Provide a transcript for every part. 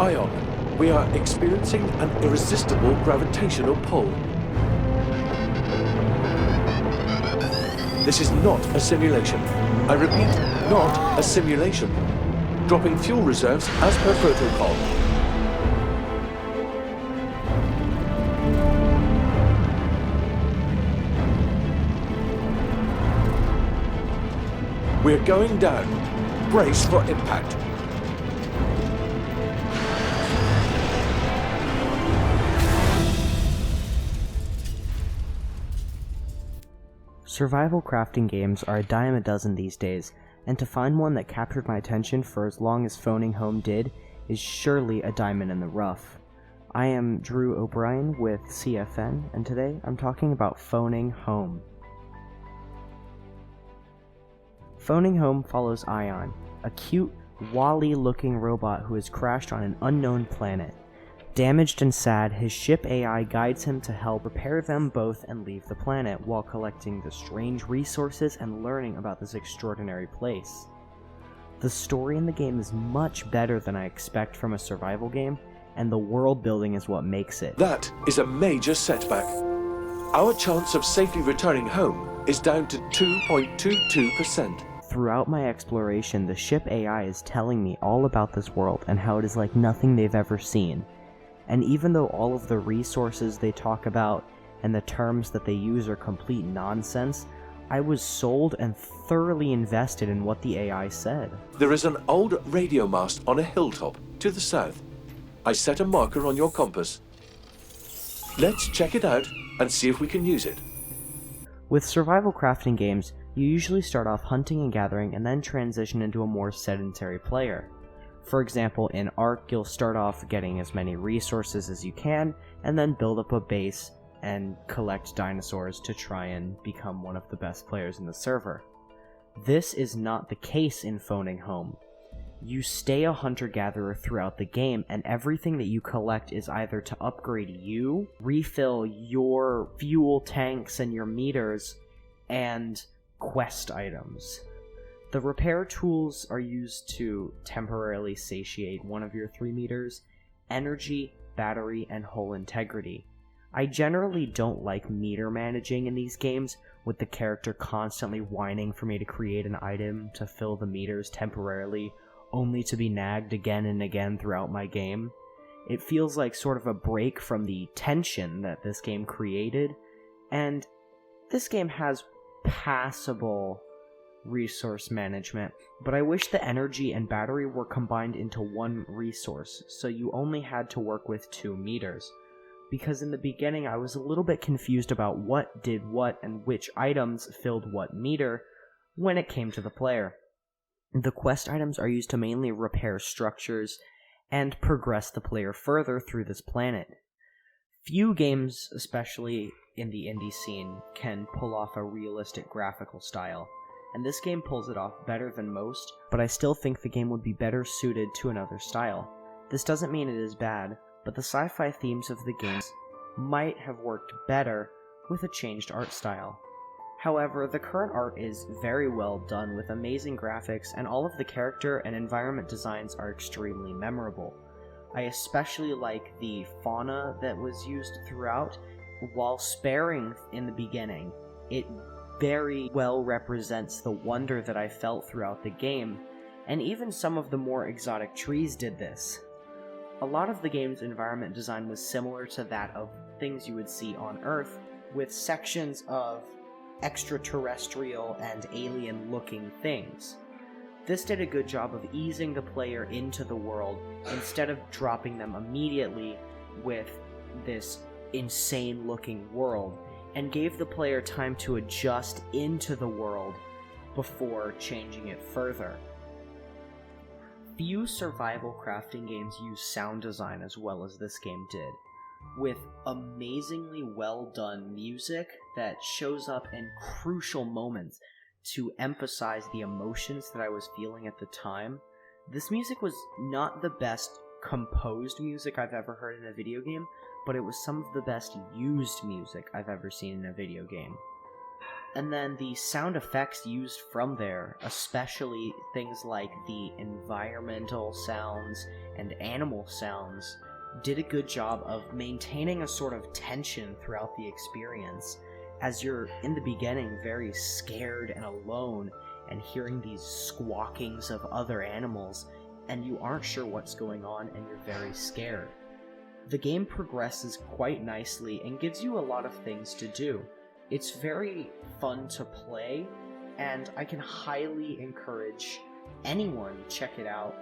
Ion, we are experiencing an irresistible gravitational pull. This is not a simulation. I repeat, not a simulation. Dropping fuel reserves as per protocol. We're going down. Brace for impact. Survival crafting games are a dime a dozen these days, and to find one that captured my attention for as long as Phoning Home did is surely a diamond in the rough. I am Drew O'Brien with CFN, and today I'm talking about Phoning Home. Phoning Home follows Ion, a cute, Wall-E-looking robot who has crashed on an unknown planet. Damaged and sad, his ship AI guides him to help repair them both and leave the planet, while collecting the strange resources and learning about this extraordinary place. The story in the game is much better than I expect from a survival game, and the world building is what makes it. That is a major setback. Our chance of safely returning home is down to 2.22%. Throughout my exploration, the ship AI is telling me all about this world and how it is like nothing they've ever seen. And even though all of the resources they talk about and the terms that they use are complete nonsense, I was sold and thoroughly invested in what the AI said. There is an old radio mast on a hilltop to the south. I set a marker on your compass. Let's check it out and see if we can use it. With survival crafting games, you usually start off hunting and gathering and then transition into a more sedentary player. For example, in Ark, you'll start off getting as many resources as you can, and then build up a base and collect dinosaurs to try and become one of the best players in the server. This is not the case in Phoning Home. You stay a hunter-gatherer throughout the game, and everything that you collect is either to upgrade you, refill your fuel tanks and your meters, and quest items. The repair tools are used to temporarily satiate one of your 3 meters, energy, battery, and hull integrity. I generally don't like meter managing in these games, with the character constantly whining for me to create an item to fill the meters temporarily, only to be nagged again and again throughout my game. It feels like sort of a break from the tension that this game created, and this game has passable resource management, but I wish the energy and battery were combined into one resource, so you only had to work with 2 meters. Because in the beginning I was a little bit confused about what did what and which items filled what meter when it came to the player. The quest items are used to mainly repair structures and progress the player further through this planet. Few games, especially in the indie scene, can pull off a realistic graphical style, and this game pulls it off better than most, but I still think the game would be better suited to another style. This doesn't mean it is bad, but the sci-fi themes of the games might have worked better with a changed art style. However, the current art is very well done with amazing graphics, and all of the character and environment designs are extremely memorable. I especially like the fauna that was used throughout. While sparing in the beginning, it very well represents the wonder that I felt throughout the game, and even some of the more exotic trees did this. A lot of the game's environment design was similar to that of things you would see on Earth, with sections of extraterrestrial and alien-looking things. This did a good job of easing the player into the world, instead of dropping them immediately with this insane-looking world, and gave the player time to adjust into the world before changing it further. Few survival crafting games use sound design as well as this game did, with amazingly well done music that shows up in crucial moments to emphasize the emotions that I was feeling at the time. This music was not the best composed music I've ever heard in a video game, but it was some of the best used music I've ever seen in a video game. And then the sound effects used from there, especially things like the environmental sounds and animal sounds, did a good job of maintaining a sort of tension throughout the experience, as you're, in the beginning, very scared and alone, and hearing these squawkings of other animals, and you aren't sure what's going on, and you're very scared. The game progresses quite nicely and gives you a lot of things to do. It's very fun to play, and I can highly encourage anyone to check it out,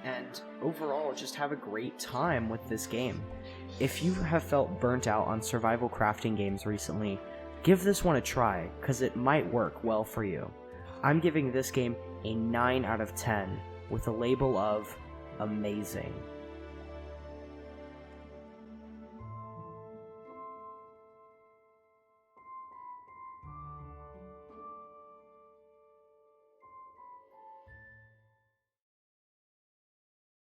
and overall just have a great time with this game. If you have felt burnt out on survival crafting games recently, give this one a try, because it might work well for you. I'm giving this game a 9 out of 10 with a label of amazing.